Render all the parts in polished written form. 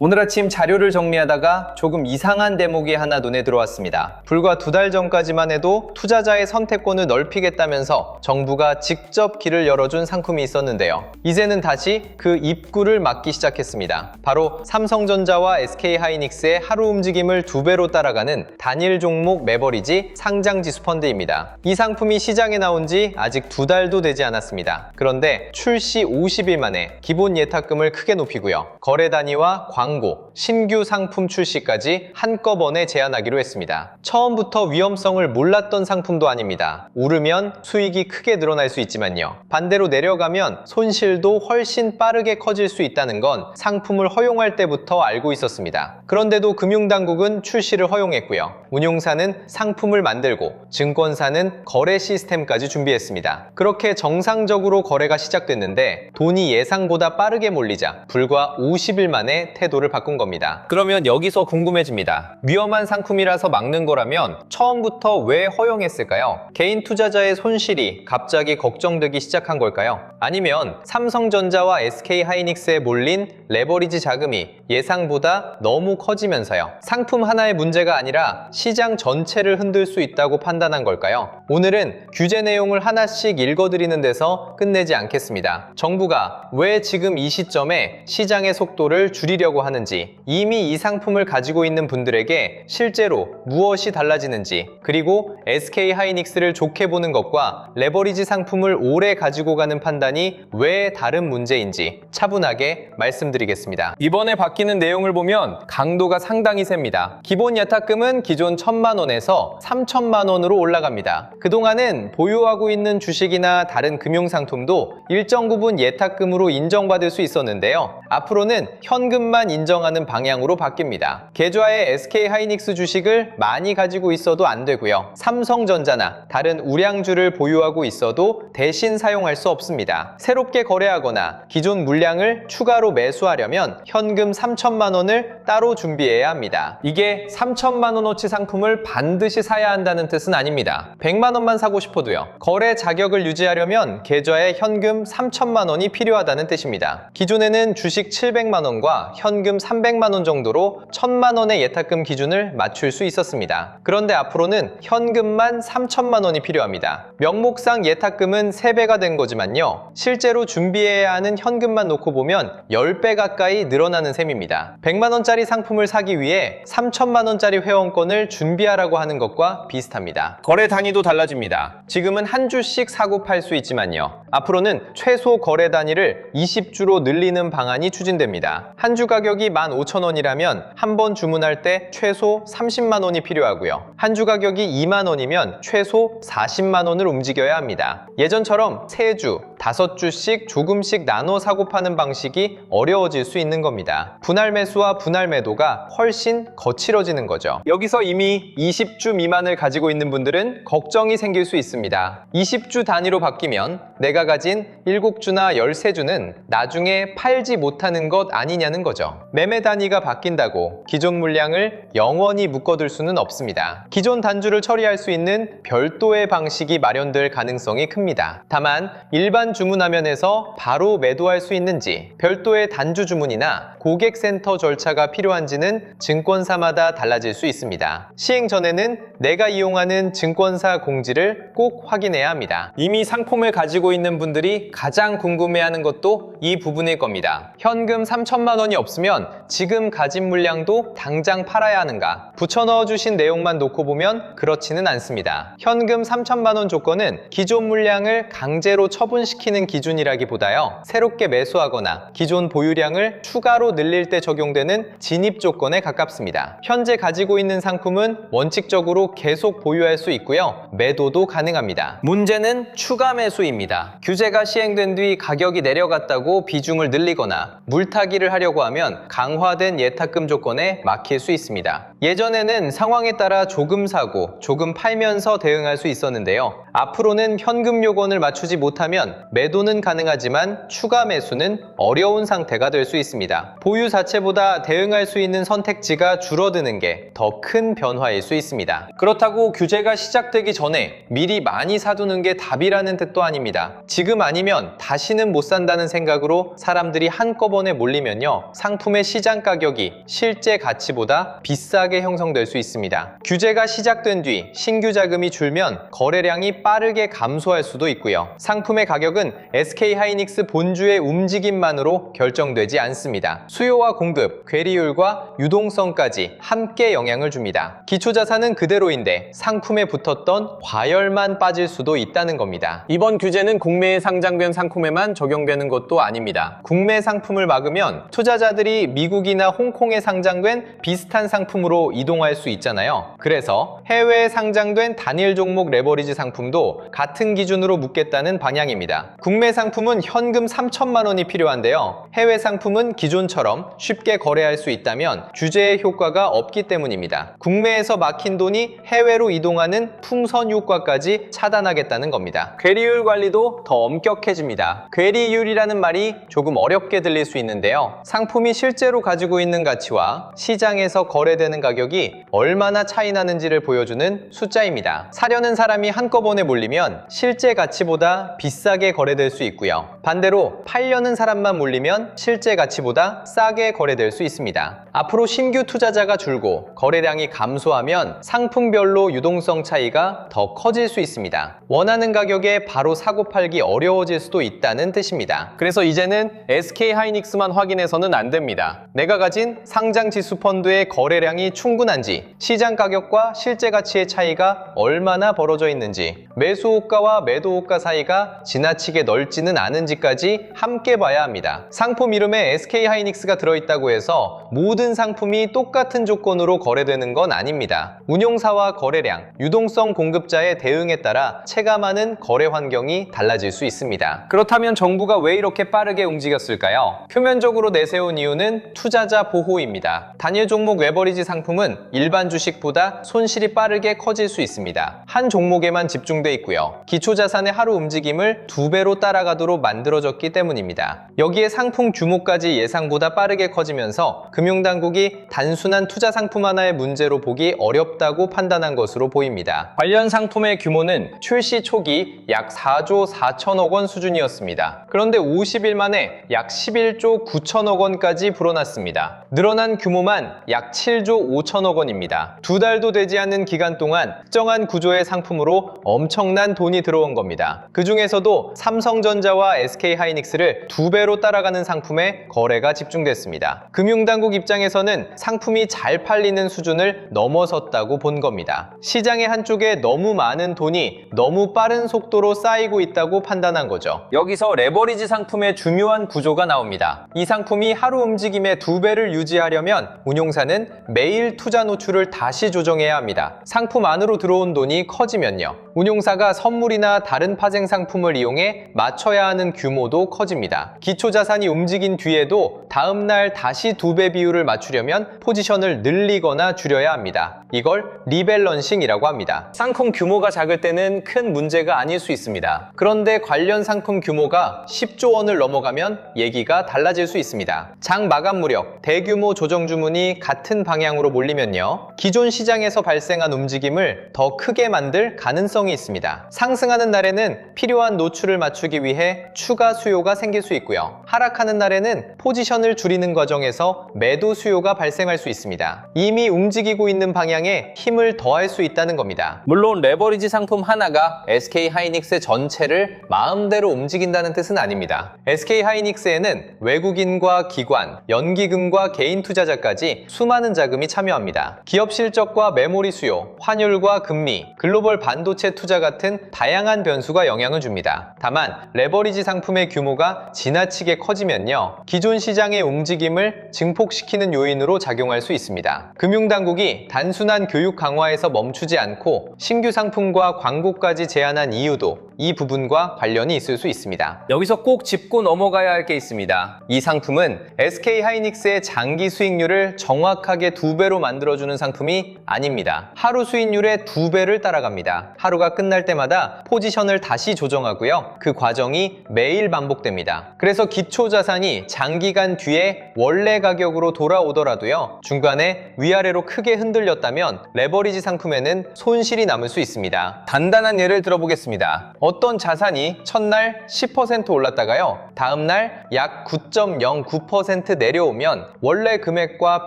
오늘 아침 자료를 정리하다가 조금 이상한 대목이 하나 눈에 들어왔습니다. 불과 2달 전까지만 해도 투자자의 선택권을 넓히겠다면서 정부가 직접 길을 열어준 상품이 있었는데요. 이제는 다시 그 입구를 막기 시작했습니다. 바로 삼성전자와 SK하이닉스의 하루 움직임을 2배로 따라가는 단일 종목 매버리지 상장지수 펀드입니다. 이 상품이 시장에 나온 지 아직 2달도 되지 않았습니다. 그런데 출시 50일 만에 기본 예탁금을 크게 높이고요. 거래 단위와 광고, 신규 상품 출시까지 한꺼번에 제안하기로 했습니다. 처음부터 위험성을 몰랐던 상품도 아닙니다. 오르면 수익이 크게 늘어날 수 있지만요. 반대로 내려가면 손실도 훨씬 빠르게 커질 수 있다는 건 상품을 허용할 때부터 알고 있었습니다. 그런데도 금융당국은 출시를 허용했고요. 운용사는 상품을 만들고 증권사는 거래 시스템까지 준비했습니다. 그렇게 정상적으로 거래가 시작됐는데 돈이 예상보다 빠르게 몰리자 불과 50일 만에 태도를 바꾼 겁니다. 그러면 여기서 궁금해집니다. 위험한 상품이라서 막는 거라면 처음부터 왜 허용했을까요? 개인 투자자의 손실이 갑자기 걱정되기 시작한 걸까요? 아니면 삼성전자와 SK하이닉스에 몰린 레버리지 자금이 예상보다 너무 커지면서요. 상품 하나의 문제가 아니라 시장 전체를 흔들 수 있다고 판단한 걸까요? 오늘은 규제 내용을 하나씩 읽어드리는 데서 끝내지 않겠습니다. 정부가 왜 지금 이 시점에 시장의 속도를 줄이려고 하는지, 이미 이 상품을 가지고 있는 분들에게 실제로 무엇이 달라지는지, 그리고 SK하이닉스를 좋게 보는 것과 레버리지 상품을 오래 가지고 가는 판단이 왜 다른 문제인지 차분하게 말씀드리겠습니다. 이번에 바뀌는 내용을 보면 강도가 상당히 셉니다. 기본 예탁금은 기존 1,000만 원에서 3,000만 원으로 올라갑니다. 그동안은 보유하고 있는 주식이나 다른 금융상품도 일정 부분 예탁금으로 인정받을 수 있었는데요. 앞으로는 현금만 인정하는 방향으로 바뀝니다. 계좌에 SK하이닉스 주식을 많이 가지고 있어도 안 되고요. 삼성전자나 다른 우량주를 보유하고 있어도 대신 사용할 수 없습니다. 새롭게 거래하거나 기존 물량을 추가로 매수하려면 현금 3,000만 원을 따로 준비해야 합니다. 이게 3,000만 원어치 상품을 반드시 사야 한다는 뜻은 아닙니다. 100만 원만 사고 싶어도요. 거래 자격을 유지하려면 계좌에 현금 3,000만 원이 필요하다는 뜻입니다. 기존에는 주식 700만 원과 현금 300만 원 정도로 1,000만 원의 예탁금 기준을 맞출 수 있었습니다. 그런데 앞으로는 현금만 3,000만 원이 필요합니다. 명목상 예탁금은 3배가 된 거지만요. 실제로 준비해야 하는 현금만 놓고 보면 10배 가까이 늘어나는 셈입니다. 100만 원짜리 상품을 사기 위해 3,000만 원짜리 회원권을 준비하라고 하는 것과 비슷합니다. 거래 단위도 달라집니다. 지금은 한 주씩 사고 팔 수 있지만요. 앞으로는 최소 거래 단위를 20주로 늘리는 방안이 추진됩니다. 한 주 가격이 15,000원이라면 한 번 주문할 때 최소 30만 원이 필요하고요. 한 주 가격이 2만 원이면 최소 40만 원을 움직여야 합니다. 예전처럼 3주, 5주씩 조금씩 나눠 사고 파는 방식이 어려워질 수 있는 겁니다. 분할 매수와 분할 매도가 훨씬 거칠어지는 거죠. 여기서 이미 20주 미만을 가지고 있는 분들은 걱정이 생길 수 있습니다. 20주 단위로 바뀌면 내가 가진 7주나 13주는 나중에 팔지 못하는 것 아니냐는 거죠. 매매 단위가 바뀐다고 기존 물량을 영원히 묶어둘 수는 없습니다. 기존 단주를 처리할 수 있는 별도의 방식이 마련될 가능성이 큽니다. 다만 일반 주문화면에서 바로 매도할 수 있는지, 별도의 단주 주문이나 고객센터 절차가 필요한지는 증권사마다 달라질 수 있습니다. 시행 전에는 내가 이용하는 증권사 공지를 꼭 확인해야 합니다. 이미 상품을 가지고 있는 분들이 가장 궁금해하는 것도 이 부분일 겁니다. 현금 3,000만 원이 없으면 지금 가진 물량도 당장 팔아야 하는가? 붙여넣어 주신 내용만 놓고 보면 그렇지는 않습니다. 현금 3,000만 원 조건은 기존 물량을 강제로 처분시키는 기준이라기보다요. 새롭게 매수하거나 기존 보유량을 추가로 늘릴 때 적용되는 진입 조건에 가깝습니다. 현재 가지고 있는 상품은 원칙적으로 계속 보유할 수 있고요. 매도도 가능합니다. 문제는 추가 매수입니다. 규제가 시행된 뒤 가격이 내려갔다고 비중을 늘리거나 물타기를 하려고 하면 강화된 예탁금 조건에 막힐 수 있습니다. 예전에는 상황에 따라 조금 사고 조금 팔면서 대응할 수 있었는데요. 앞으로는 현금 요건을 맞추지 못하면 매도는 가능하지만 추가 매수는 어려운 상태가 될 수 있습니다. 보유 자체보다 대응할 수 있는 선택지가 줄어드는 게 더 큰 변화일 수 있습니다. 그렇다고 규제가 시작되기 전에 미리 많이 사두는 게 답이라는 뜻도 아닙니다. 지금 아니면 다시는 못 산다는 생각으로 사람들이 한꺼번에 몰리면요, 상품의 시장 가격이 실제 가치보다 비싸게 형성될 수 있습니다. 규제가 시작된 뒤 신규 자금이 줄면 거래량이 빠르게 감소할 수도 있고요. 상품의 가격은 SK하이닉스 본주의 움직임만으로 결정되지 않습니다. 수요와 공급, 괴리율과 유동성까지 함께 영향을 줍니다. 기초자산은 그대로인데 상품에 붙었던 과열만 빠질 수도 있다는 겁니다. 이번 규제는 국내에 상장된 상품에만 적용되는 것도 아닙니다. 국내 상품을 막으면 투자자들이 미국이나 홍콩에 상장된 비슷한 상품으로 이동할 수 있잖아요. 그래서 해외에 상장된 단일 종목 레버리지 상품도 같은 기준으로 묶겠다는 방향입니다. 국내 상품은 현금 3천만 원이 필요한데요. 해외 상품은 기존처럼 쉽게 거래할 수 있다면 규제의 효과가 없기 때문입니다. 국내에서 막힌 돈이 해외로 이동하는 풍선 효과까지 차단하겠다는 겁니다. 괴리율 관리도 더 엄격해집니다. 괴리율이라는 말이 조금 어렵게 들릴 수 있는데요. 상품이 실제로 가지고 있는 가치와 시장에서 거래되는 가격이 얼마나 차이 나는지를 보여주는 숫자입니다. 사려는 사람이 한꺼번에 몰리면 실제 가치보다 비싸게 거래될 수 있고요. 반대로 팔려는 사람만 몰리면 실제 가치보다 싸게 거래될 수 있습니다. 앞으로 신규 투자자가 줄고 거래량이 감소하면 상품별로 유동성 차이가 더 커질 수 있습니다. 원하는 가격에 바로 사고 팔기 어려워질 수도 있다는 뜻입니다. 그래서 이제는 SK하이닉스만 확인해서는 안 됩니다. 내가 가진 상장 지수 펀드의 거래량이 충분한지, 시장 가격과 실제 가치의 차이가 얼마나 벌어져 있는지, 매수 호가와 매도 호가 사이가 지나치게 넓지는 않은지까지 함께 봐야 합니다. 상품 이름에 SK하이닉스가 들어있다고 해서 모든 상품이 똑같은 조건으로 거래되는 건 아닙니다. 운용사와 거래량, 유동성 공급자의 대응에 따라 체감하는 거래 환경이 달라질 수 있습니다. 그렇다면 정부가 왜 이렇게 빠르게 움직였을까요? 표면적으로 내세운 이유는 투자자 보호입니다. 단일 종목 레버리지 상품은 일반 주식보다 손실이 빠르게 커질 수 있습니다. 한 종목에만 집중돼 있고요. 기초자산의 하루 움직임을 2배로 따라가도록 만들어졌기 때문입니다. 여기에 상품 규모까지 예상보다 빠르게 커지면서 금융당국이 단순한 투자 상품 하나의 문제로 보기 어렵다고 판단한 것으로 보입니다. 관련 상품의 규모는 출시 초기 약 4조 4천억 원 수준이었습니다. 그런데 50일 만에 약 11조 9천억 원까지 불어났습니다. 늘어난 규모만 약 7조 5천억 원입니다. 2달도 되지 않는 기간 동안 특정한 구조의 상품으로 엄청난 돈이 들어온 겁니다. 그 중에서도 삼성전자와 SK하이닉스를 2배로 따라가는 상품에 거래가 집중됐습니다. 금융당국 입장에서는 상품이 잘 팔리는 수준을 넘어섰다고 본 겁니다. 시장의 한쪽에 너무 많은 돈이 너무 빠른 속도로 쌓이고 있다고 판단한 거죠. 여기서 레버리지 상품의 중요한 구조가 나옵니다. 이 상품이 하루 움직임의 2배를 유지하려면 운용사는 매일 투자 노출을 다시 조정해야 합니다. 상품 안으로 들어온 돈이 커지면요, 운용사가 선물이나 다른 파생 상품을 이용해 맞춰야 하는 규모도 커집니다. 기초자산이 움직인 뒤에도 다음날 다시 2배 비율을 맞추려면 포지션을 늘리거나 줄여야 합니다. 이걸 리밸런싱이라고 합니다. 상품 규모가 작을 때는 큰 문제가 아닐 수 있습니다. 그런데 관련 상품 규모가 10조 원을 넘어가면 얘기가 달라질 수 있습니다. 장 마감 무렵 대규모 조정 주문이 같은 방향으로 몰리면요, 기존 시장에서 발생한 움직임을 더 크게 만들 가능성이 있습니다. 상승하는 날에는 필요한 노출을 맞추기 위해 추가 수요가 생길 수 있고요. 하락하는 날에는 포지션을 줄이는 과정에서 매도 수요가 발생할 수 있습니다. 이미 움직이고 있는 방향에 힘을 더할 수 있다는 겁니다. 물론 레버리지 상품 하나가 SK하이닉스 전체를 마음대로 움직인다는 뜻은 아닙니다. SK하이닉스에는 외국인과 기관, 연기금과 개인 투자자까지 수많은 자금이 참여합니다. 기업 실적과 메모리 수요, 환율과 금리, 글로벌 반도체 투자 같은 다양한 변수가 영향을 줍니다. 다만 레버리지 상품의 규모가 지나치게 커지면요, 기존 시장의 움직임을 증폭시키는 요인으로 작용할 수 있습니다. 금융당국이 단순한 교육 강화에서 멈추지 않고 신규 상품과 광고까지 제한한 이유도 이 부분과 관련이 있을 수 있습니다. 여기서 꼭 짚고 넘어가야 할 게 있습니다. 이 상품은 SK하이닉스의 장기 수익률을 정확하게 2배로 만들어주는 상품이 아닙니다. 하루 수익률의 2배를 따라갑니다. 하루가 끝날 때마다 포지션을 다시 조정하고요. 그 과정이 매일 반복됩니다. 그래서 기초자산이 장기간 뒤에 원래 가격으로 돌아오더라도요. 중간에 위아래로 크게 흔들렸다면 레버리지 상품에는 손실이 남을 수 있습니다. 간단한 예를 들어보겠습니다. 어떤 자산이 첫날 10% 올랐다가요. 다음날 약 9.09% 내려오면 원래 금액과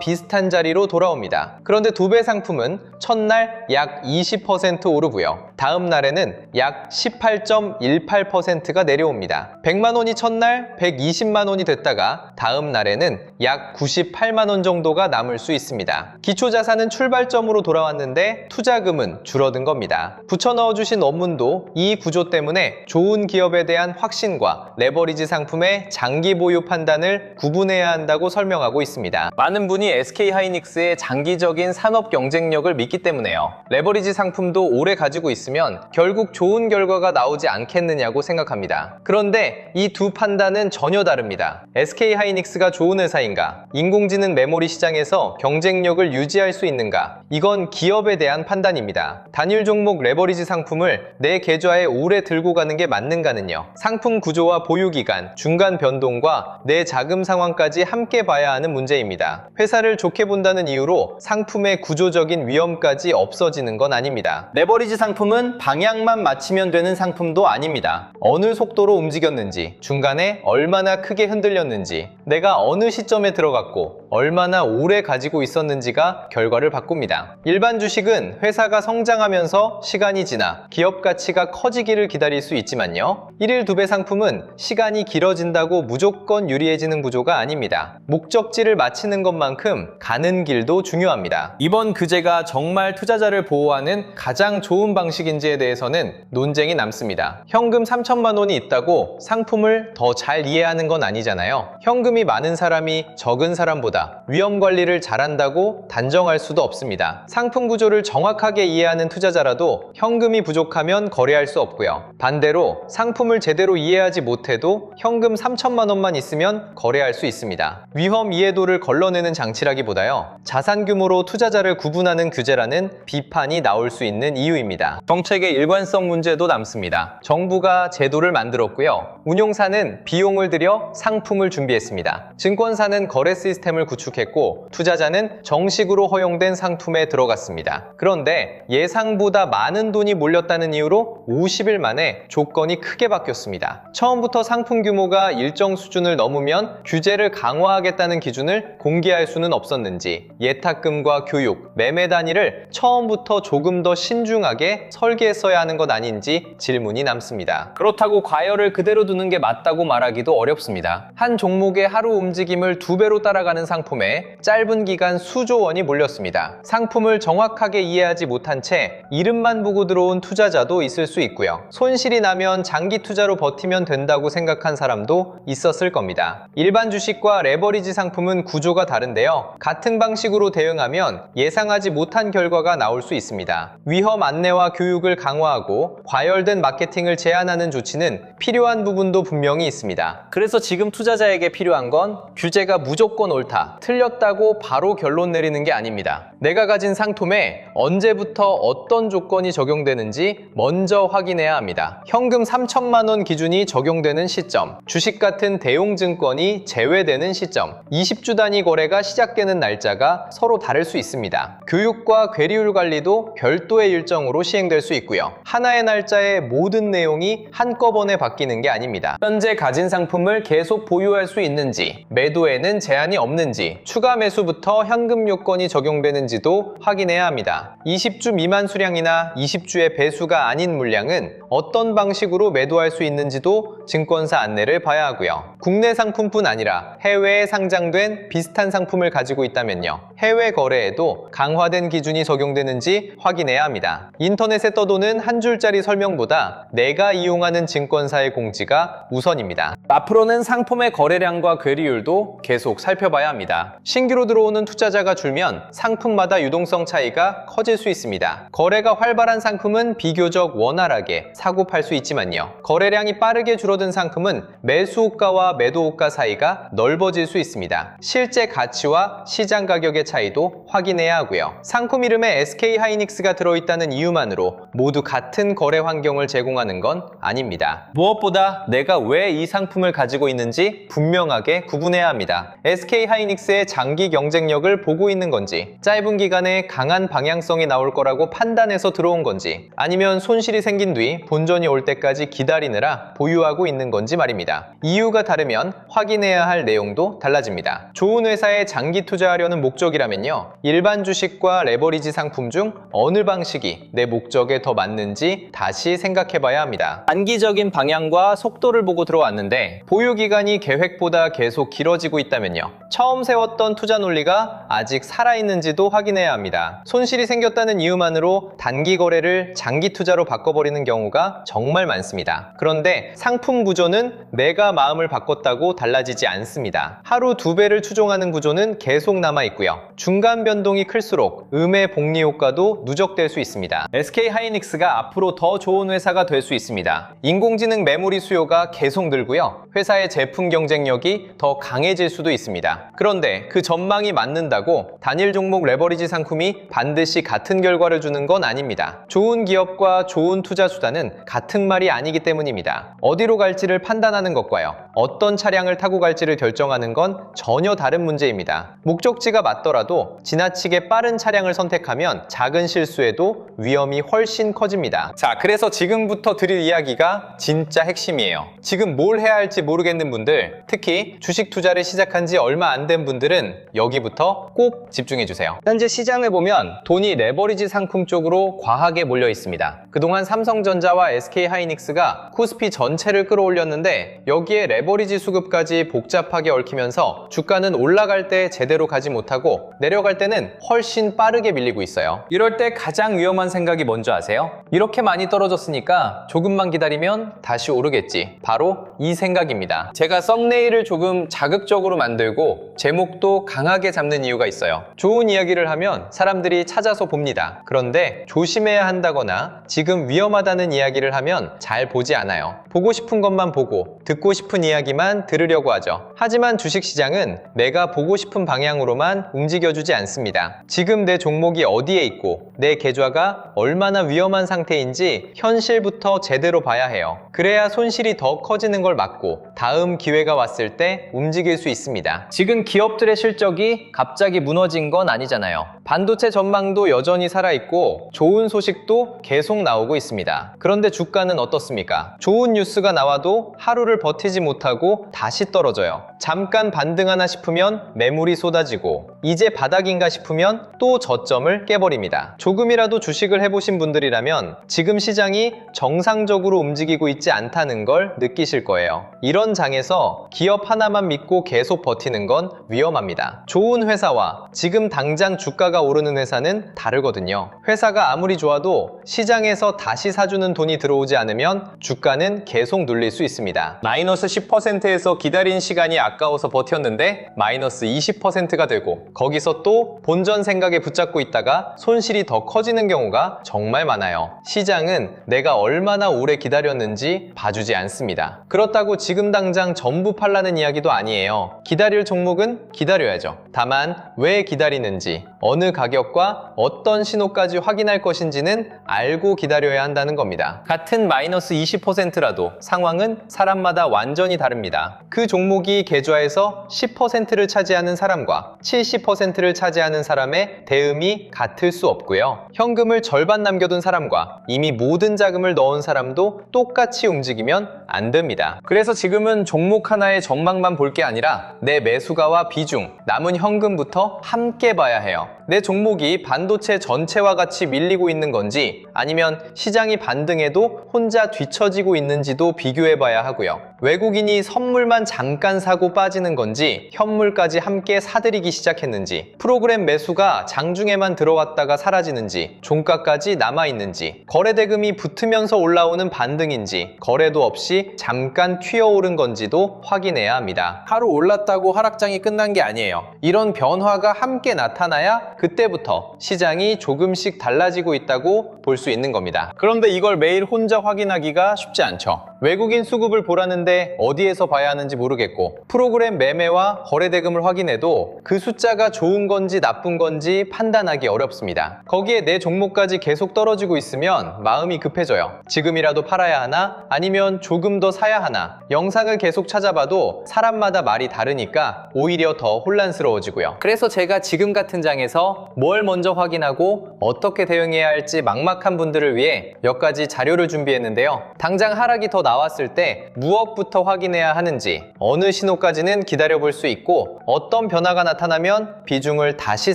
비슷한 자리로 돌아옵니다. 그런데 2배 상품은 첫날 약 20% 오르고요. 다음 날에는 약 18.18%가 내려옵니다. 100만 원이 첫날 120만 원이 됐다가 다음 날에는 약 98만 원 정도가 남을 수 있습니다. 기초자산은 출발점으로 돌아왔는데 투자금은 줄어든 겁니다. 붙여넣어 주신 원문도 이 구조 때문에 좋은 기업에 대한 확신과 레버리지 상품의 장기 보유 판단을 구분해야 한다고 설명하고 있습니다. 많은 분이 SK하이닉스의 장기적인 산업 경쟁력을 믿기 때문에요. 레버리지 상품도 오래 가지고 있으면 결국 좋은 결과가 나오지 않겠느냐고 생각합니다. 그런데 이 두 판단은 전혀 다릅니다. SK하이닉스가 좋은 회사인가? 인공지능 메모리 시장에서 경쟁력을 유지할 수 있는가? 이건 기업에 대한 판단입니다. 단일 종목 레버리지 상품을 내 계좌에 오래 들고 가는 게 맞는가는요. 상품 구조와 보유기간, 중간 변동과 내 자금 상황까지 함께 봐야 하는 문제입니다. 회사를 좋게 본다는 이유로 상품의 구조적인 위험까지 없어지는 건 아닙니다. 레버리지 상품은 방향만 맞추면 되는 상품도 아닙니다. 어느 속도로 움직였는지, 중간에 얼마나 크게 흔들렸는지, 내가 어느 시점에 들어갔고 얼마나 오래 가지고 있었는지가 결과를 바꿉니다. 일반 주식은 회사가 성장하면서 시간이 지나 기업 가치가 커지기를 기다릴 수 있지만요. 1일 2배 상품은 시간이 길어진다고 무조건 유리해지는 구조가 아닙니다. 목적지를 마치는 것만큼 가는 길도 중요합니다. 이번 규제가 정말 투자자를 보호하는 가장 좋은 방식인지에 대해서는 논쟁이 남습니다. 현금 3천만 원이 있다고 상품을 더 잘 이해하는 건 아니잖아요. 현금이 많은 사람이 적은 사람보다 위험 관리를 잘한다고 단정할 수도 없습니다. 상품 구조를 정확하게 이해하는 투자자라도 현금이 부족하면 거래할 수 없고요. 반대로 상품을 제대로 이해하지 못해도 현금 3천만 원만 있으면 거래할 수 있습니다. 위험 이해도를 걸러내는 장치라기보다요. 자산 규모로 투자자를 구분하는 규제라는 비판이 나올 수 있는 이유입니다. 정책의 일관성 문제도 남습니다. 정부가 제도를 만들었고요. 운용사는 비용을 들여 상품을 준비했습니다. 증권사는 거래 시스템을 구축했고 투자자는 정식으로 허용된 상품에 들어갔습니다. 그런데 예상보다 많은 돈이 몰렸다는 이유로 50일 만에 조건이 크게 바뀌었습니다. 처음부터 상품 규모가 일정 수준을 넘으면 규제를 강화하겠다는 기준을 공개할 수는 없었는지, 예탁금과 교육, 매매 단위를 처음부터 조금 더 신중하게 설계했어야 하는 것 아닌지 질문이 남습니다. 그렇다고 과열을 그대로 두는 게 맞다고 말하기도 어렵습니다. 한 종목의 하루 움직임을 2배로 따라가는 상품에 짧은 기간 수조 원이 몰렸습니다. 상품을 정확하게 이해하지 못한 채 이름만 보고 들어온 투자자도 있을 수 있고요. 손실이 나면 장기 투자로 버티면 된다고 생각한 사람도 있었을 겁니다. 일반 주식과 레버리지 상품은 구조가 다른데요. 같은 방식으로 대응하면 예상하지 못한 결과가 나올 수 있습니다. 위험 안내와 교육을 강화하고 과열된 마케팅을 제한하는 조치는 필요한 부분도 분명히 있습니다. 그래서 지금 투자자에게 필요한 건 규제가 무조건 옳다, 틀렸다고 바로 결론 내리는 게 아닙니다. 내가 가진 상품에 언제부터 어떤 조건이 적용되는지 먼저 확인해야 합니다. 현금 3천만 원 기준이 적용되는 시점, 주식 같은 대용증권이 제외되는 시점, 20주 단위 거래가 시작되는 날짜가 서로 다를 수 있습니다. 교육과 괴리율 관리도 별도의 일정으로 시행될 수 있고요. 하나의 날짜에 모든 내용이 한꺼번에 바뀌는 게 아닙니다. 현재 가진 상품을 계속 보유할 수 있는지, 매도에는 제한이 없는지, 추가 매수부터 현금 요건이 적용되는지도 확인해야 합니다. 20주 미만 수량이나 20주의 배수가 아닌 물량은 어떤 방식으로 매도할 수 있는지도 증권사 안내를 봐야 하고요. 국내 상품뿐 아니라 해외에 상장된 비슷한 상품을 가지고 있다면요. 해외 거래에도 강화된 기준이 적용되는지 확인해야 합니다. 인터넷에 떠도는 한 줄짜리 설명보다 내가 이용하는 증권사의 공지가 우선입니다. 앞으로는 상품의 거래량과 괴리율도 계속 살펴봐야 합니다. 신규로 들어오는 투자자가 줄면 상품마다 유동성 차이가 커질 수 있습니다. 거래가 활발한 상품은 비교적 원활하게 사고 팔 수 있지만요. 거래량이 빠르게 줄어든 상품은 매수호가와 매도호가 사이가 넓어질 수 있습니다. 실제 가치와 시장 가격의 차이도 확인해야 하고요. 상품 이름에 SK하이닉스가 들어있다는 이유만으로 모두 같은 거래 환경을 제공하는 건 아닙니다. 무엇보다 내가 왜 이 상품을 가지고 있는지 분명하게 구분해야 합니다. SK하이닉스의 장기 경쟁력을 보고 있는 건지, 짧은 기간에 강한 방향성이 나올 거라고 판단해서 들어온 건지, 아니면 손실이 생긴 뒤 본전이 올 때까지 기다리느라 보유하고 있는 건지 말입니다. 이유가 다르면 확인해야 할 내용도 달라집니다. 좋은 회사에 장기 투자하려는 목적이라면요, 일반 주식과 레버리지 상품 중 어느 방식이 내 목적에 더 맞는지 다시 생각해봐야 합니다. 단기적인 방향과 속도를 보고 들어왔는데 보유 기간이 계획보다 계속 길어지고 있다면요, 처음 세웠던 투자 논리가 아직 살아있는지도 확인해야 합니다. 손실이 생겼다는 이유만으로 단기 거래를 장기 투자로 바꿔버리는 경우가 정말 많습니다. 그런데 상품 구조는 내가 마음을 바꿨다고 달라지지 않습니다. 하루 2배를 추종하는 구조는 계속 남아있고요. 중간 변동이 클수록 음의 복리 효과도 누적될 수 있습니다. SK하이닉스가 앞으로 더 좋은 회사가 될 수 있습니다. 인공지능 메모리 수요가 계속 늘고요. 회사의 제품 경쟁력이 더 강해질 수도 있습니다. 그런데 그 전망이 맞는다고 단일 종목 레버리지 상품이 반드시 같은 결과를 주는 건 아닙니다. 좋은 기업과 좋은 투자 수단은 같은 말이 아니기 때문입니다. 어디로 갈지를 판단하는 것과요, 어떤 차량을 타고 갈지를 결정하는 건 전혀 다른 문제입니다. 목적지가 맞더라도 지나치게 빠른 차량을 선택하면 작은 실수에도 위험이 훨씬 커집니다. 자, 그래서 지금부터 드릴 이야기가 진짜 핵심이에요. 지금 뭘 해야 할지 모르겠는 분들, 특히 주식 투자를 시작한 지 얼마 안 된 분들은 여기부터 꼭 집중해 주세요. 현재 시장을 보면 돈이 레버리지 상품 쪽으로 과하게 몰려 있습니다. 그동안 삼성전자와 SK하이닉스가 코스피 전체를 끌어올렸는데 여기에 레버리지 수급까지 복잡하게 얽히면서 주가는 올라갈 때 제대로 가지 못하고 내려갈 때는 훨씬 빠르게 밀리고 있어요. 이럴 때 가장 위험한 생각이 뭔지 아세요? 이렇게 많이 떨어졌으니까 조금만 기다리면 다시 오르겠지. 바로 이 생각입니다. 제가 썸네일을 조금 자극적으로 만들고 제목도 강하게 잡는 이유가 있어요. 좋은 이야기를 하면 사람들이 찾아서 봅니다. 그런데 조심해야 한다거나 지금 위험하다는 이야기를 하면 잘 보지 않아요. 보고 싶은 것만 보고 듣고 싶은 이야기만 들으려고 하죠. 하지만 주식시장은 내가 보고 싶은 방향으로만 움직여주지 않습니다. 지금 내 종목이 어디에 있고 내 계좌가 얼마나 위험한 상태인지 현실부터 제대로 봐야 해요. 그래야 손실이 더 커지는 걸 막고 다음 기회가 왔을 때 움직일 수 있습니다. 지금 기업들의 실적이 갑자기 무너진 건 아니잖아요. 반도체 전망도 여전히 살아있고 좋은 소식도 계속 나오고 있습니다. 그런데 주가는 어떻습니까? 좋은 뉴스가 나와도 하루를 버티지 못하고 다시 떨어져요. 잠깐 반등하나 싶으면 매물이 쏟아지고 이제 바닥인가 싶으면 또 저점을 깨버립니다. 조금이라도 주식을 해보신 분들이라면 지금 시장이 정상적으로 움직이고 있지 않다는 걸 느끼실 거예요. 이런 장에서 기업 하나만 믿고 계속 버티는 건 위험합니다. 좋은 회사와 지금 당장 주가가 오르는 회사는 다르거든요. 회사가 아무리 좋아도 시장에서 다시 사주는 돈이 들어오지 않으면 주가는 계속 눌릴 수 있습니다. 마이너스 10%에서 기다린 시간이 아까워서 버텼는데 마이너스 20%가 되고 거기서 또 본전 생각에 붙잡고 있다가 손실이 더 커지는 경우가 정말 많아요. 시장은 내가 얼마나 오래 기다렸는지 봐주지 않습니다. 그렇다고 지금 당장 전부 팔라는 이야기도 아니에요. 기다릴 종목은 기다려야죠. 다만 왜 기다리는지, 어느 가격과 어떤 신호까지 확인할 것인지는 알고 기다려야 한다는 겁니다. 같은 마이너스 20%라도 상황은 사람마다 완전히 다릅니다. 그 종목이 계좌에서 10%를 차지하는 사람과 70%를 차지하는 사람의 대응이 같을 수 없고요. 현금을 절반 남겨둔 사람과 이미 모든 자금을 넣은 사람도 똑같이 움직이면 안 됩니다. 그래서 지금은 종목 하나의 전망만 볼 게 아니라 내 매수가와 비중, 남은 현금부터 함께 봐야 해요. 내 종목이 반도체 전체와 같이 밀리고 있는 건지 아니면 시장이 반등해도 혼자 뒤처지고 있는지도 비교해봐야 하고요. 외국인이 선물만 잠깐 사고 빠지는 건지 현물까지 함께 사들이기 시작했는지, 프로그램 매수가 장중에만 들어왔다가 사라지는지, 종가까지 남아있는지, 거래대금이 붙으면서 올라오는 반등인지, 거래도 없이 잠깐 튀어오른 건지도 확인해야 합니다. 하루 올랐다고 하락장이 끝난 게 아니에요. 이런 변화가 함께 나타나야 그때부터 시장이 조금씩 달라지고 있다고 볼 수 있는 겁니다. 그런데 이걸 매일 혼자 확인하기가 쉽지 않죠. 외국인 수급을 보라는데 어디에서 봐야 하는지 모르겠고, 프로그램 매매와 거래대금을 확인해도 그 숫자가 좋은 건지 나쁜 건지 판단하기 어렵습니다. 거기에 내 종목까지 계속 떨어지고 있으면 마음이 급해져요. 지금이라도 팔아야 하나? 아니면 조금 더 사야 하나? 영상을 계속 찾아봐도 사람마다 말이 다르니까 오히려 더 혼란스러워지고요. 그래서 제가 지금 같은 장에서 뭘 먼저 확인하고 어떻게 대응해야 할지 막막한 분들을 위해 몇 가지 자료를 준비했는데요. 당장 하락이 더 나왔을 때 무엇부터 확인해야 하는지, 어느 신호까지는 기다려볼 수 있고 어떤 변화가 나타나면 비중을 다시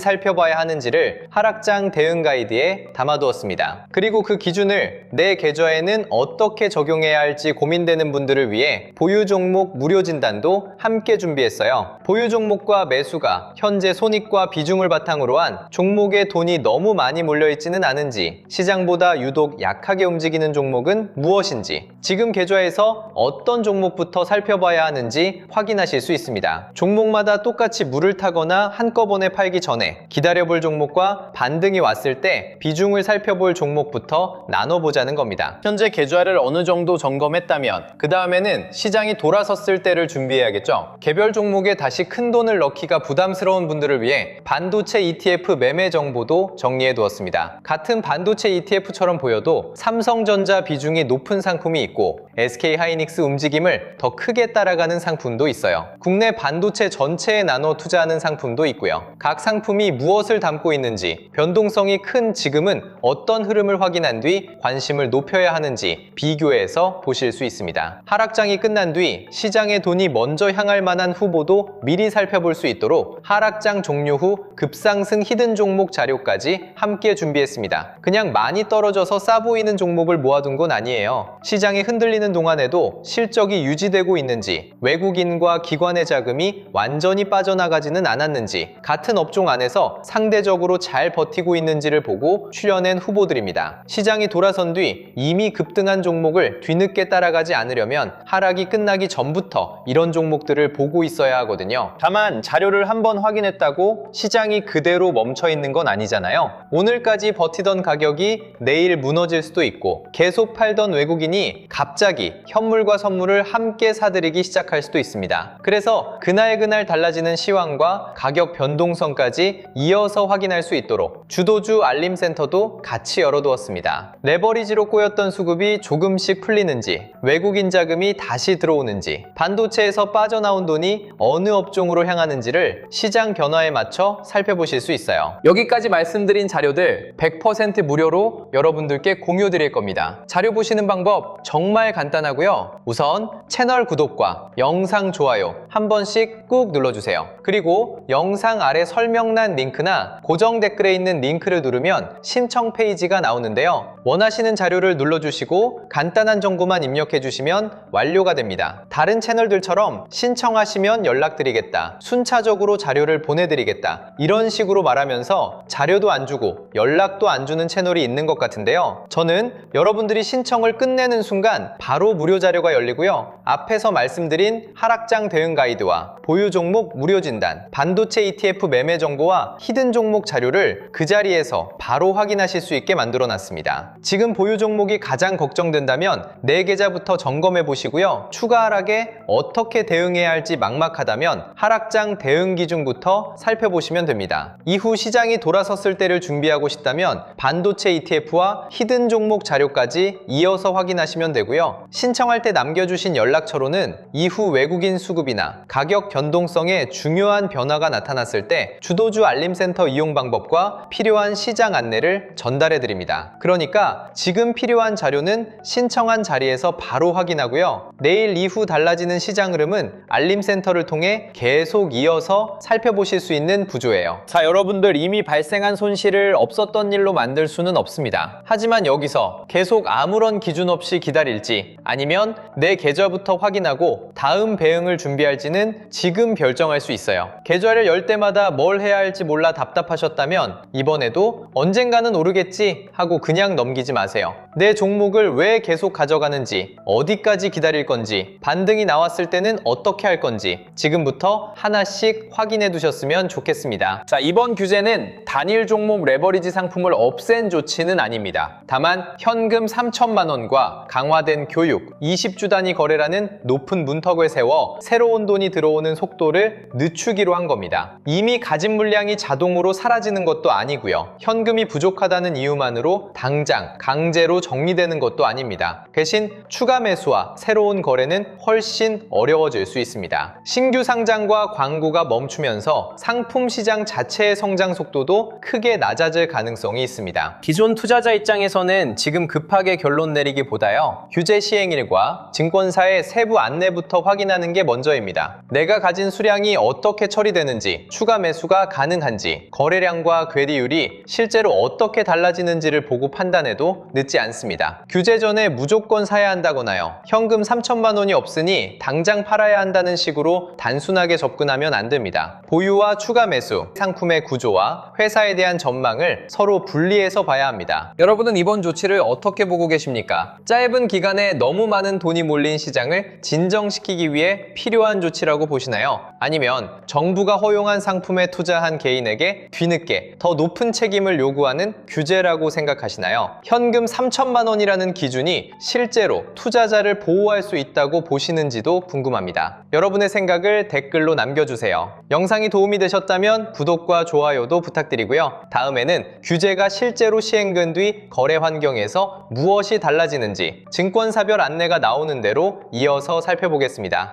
살펴봐야 하는지를 하락장 대응 가이드에 담아두었습니다. 그리고 그 기준을 내 계좌에는 어떻게 적용해야 할지 고민되는 분들을 위해 보유 종목 무료 진단도 함께 준비했어요. 보유 종목과 매수가 현재 손익과 비중을 바탕으로 한 종목에 돈이 너무 많이 몰려있지는 않은지, 시장보다 유독 약하게 움직이는 종목은 무엇인지, 지금 계좌에서 어떤 종목부터 살펴봐야 하는지 확인하실 수 있습니다. 종목마다 똑같이 물을 타거나 한꺼번에 팔기 전에 기다려볼 종목과 반등이 왔을 때 비중을 살펴볼 종목부터 나눠보자는 겁니다. 현재 계좌를 어느 정도 점검했다면 그 다음에는 시장이 돌아섰을 때를 준비해야겠죠. 개별 종목에 다시 큰 돈을 넣기가 부담스러운 분들을 위해 반도체 ETF 매매 정보도 정리해 두었습니다. 같은 반도체 ETF처럼 보여도 삼성전자 비중이 높은 상품이 있고 SK하이닉스 움직임을 더 크게 따라가는 상품도 있어요. 국내 반도체 전체에 나눠 투자하는 상품도 있고요. 각 상품이 무엇을 담고 있는지, 변동성이 큰 지금은 어떤 흐름을 확인한 뒤 관심을 높여야 하는지 비교해서 보실 수 있습니다. 하락장이 끝난 뒤 시장의 돈이 먼저 향할 만한 후보도 미리 살펴볼 수 있도록 하락장 종료 후 급상승 히든 종목 자료까지 함께 준비했습니다. 그냥 많이 떨어져서 싸 보이는 종목을 모아둔 건 아니에요. 시장이 흔들리는 동안에도 실적이 유지되고 있는지, 외국인과 기관의 자금이 완전히 빠져나가지는 않았는지, 같은 업종 안에서 상대적으로 잘 버티고 있는지를 보고 출연한 후보들입니다. 시장이 돌아선 뒤 이미 급등한 종목을 뒤늦게 따라가지 않으려면 하락이 끝나기 전부터 이런 종목들을 보고 있어야 하거든요. 다만 자료를 한번 확인했다고 시장이 그대로 멈춰 있는 건 아니잖아요. 오늘까지 버티던 가격이 내일 무너질 수도 있고, 계속 팔던 외국인이 갑자기 현물과 선물을 함께 사들이기 시작할 수도 있습니다. 그래서 그날그날 달라지는 시황과 가격 변동성까지 이어서 확인할 수 있도록 주도주 알림센터도 같이 열어두었습니다. 레버리지로 꼬였던 수급이 조금씩 풀리는지, 외국인 자금이 다시 들어오는지, 반도체에서 빠져나온 돈이 어느 업종으로 향하는지를 시장 변화에 맞춰 살펴보실 수 있어요. 여기까지 말씀드린 자료들 100% 무료로 여러분들께 공유 드릴 겁니다. 자료 보시는 방법 정말 간단하고요. 우선 채널 구독과 영상 좋아요 한 번씩 꾹 눌러주세요. 그리고 영상 아래 설명란 링크나 고정 댓글에 있는 링크를 누르면 신청 페이지가 나오는데요. 원하시는 자료를 눌러주시고 간단한 정보만 입력해주시면 완료가 됩니다. 다른 채널들처럼 신청하시면 연락드리겠다, 순차적으로 자료를 보내드리겠다, 이런 식으로 말하면서 자료도 안 주고 연락도 안 주는 채널이 있는 것 같은데요. 저는 여러분들이 신청을 끝내는 순간 바로 무료 자료가 열리고요. 앞에서 말씀드린 하락장 대응 가이드와 보유 종목 무료 진단, 반도체 ETF 매매 정보와 히든 종목 자료를 그 자리에서 바로 확인하실 수 있게 만들어 놨습니다. 지금 보유 종목이 가장 걱정된다면 내 계좌부터 점검해 보시고요. 추가 하락에 어떻게 대응해야 할지 막막하다면 하락장 대응 기준부터 살펴보시면 됩니다. 이후 시장이 돌아섰을 때를 준비하고 싶다면 반도체 ETF와 히든 종목 자료까지 이어서 확인하시면 되고요. 있는데요. 신청할 때 남겨주신 연락처로는 이후 외국인 수급이나 가격 변동성에 중요한 변화가 나타났을 때 주도주 알림센터 이용 방법과 필요한 시장 안내를 전달해 드립니다. 그러니까 지금 필요한 자료는 신청한 자리에서 바로 확인하고요. 내일 이후 달라지는 시장 흐름은 알림센터를 통해 계속 이어서 살펴보실 수 있는 구조예요. 자, 여러분들 이미 발생한 손실을 없었던 일로 만들 수는 없습니다. 하지만 여기서 계속 아무런 기준 없이 기다릴지 아니면 내 계좌부터 확인하고 다음 배응을 준비할지는 지금 결정할 수 있어요. 계좌를 열 때마다 뭘 해야 할지 몰라 답답하셨다면 이번에도 언젠가는 오르겠지 하고 그냥 넘기지 마세요. 내 종목을 왜 계속 가져가는지, 어디까지 기다릴 건지, 반등이 나왔을 때는 어떻게 할 건지 지금부터 하나씩 확인해 두셨으면 좋겠습니다. 자, 이번 규제는 단일 종목 레버리지 상품을 없앤 조치는 아닙니다. 다만 현금 3천만 원과 강화된 교육, 20주 단위 거래라는 높은 문턱을 세워 새로운 돈이 들어오는 속도를 늦추기로 한 겁니다. 이미 가진 물량이 자동으로 사라지는 것도 아니고요. 현금이 부족하다는 이유만으로 당장 강제로 정리되는 것도 아닙니다. 대신 추가 매수와 새로운 거래는 훨씬 어려워질 수 있습니다. 신규 상장과 광고가 멈추면서 상품 시장 자체의 성장 속도도 크게 낮아질 가능성이 있습니다. 기존 투자자 입장에서는 지금 급하게 결론 내리기보다요. 규제 시행일과 증권사의 세부 안내부터 확인하는 게 먼저입니다. 내가 가진 수량이 어떻게 처리되는지, 추가 매수가 가능한지, 거래량과 괴리율이 실제로 어떻게 달라지는지를 보고 판단해도 늦지 않습니다. 규제 전에 무조건 사야 한다거나요. 현금 3천만 원이 없으니 당장 팔아야 한다는 식으로 단순하게 접근하면 안 됩니다. 보유와 추가 매수, 상품의 구조와 회사에 대한 전망을 서로 분리해서 봐야 합니다. 여러분은 이번 조치를 어떻게 보고 계십니까? 짧은 기간에 너무 많은 돈이 몰린 시장을 진정시키기 위해 필요한 조치라고 보시나요? 아니면 정부가 허용한 상품에 투자한 개인에게 뒤늦게 더 높은 책임을 요구하는 규제라고 생각하시나요? 현금 3천만 원이라는 기준이 실제로 투자자를 보호할 수 있다고 보시는지도 궁금합니다. 여러분의 생각을 댓글로 남겨주세요. 영상이 도움이 되셨다면 구독과 좋아요도 부탁드리고요. 다음에는 규제가 실제로 시행된 뒤 거래 환경에서 무엇이 달라지는지 증권사별 안내가 나오는 대로 이어서 살펴보겠습니다.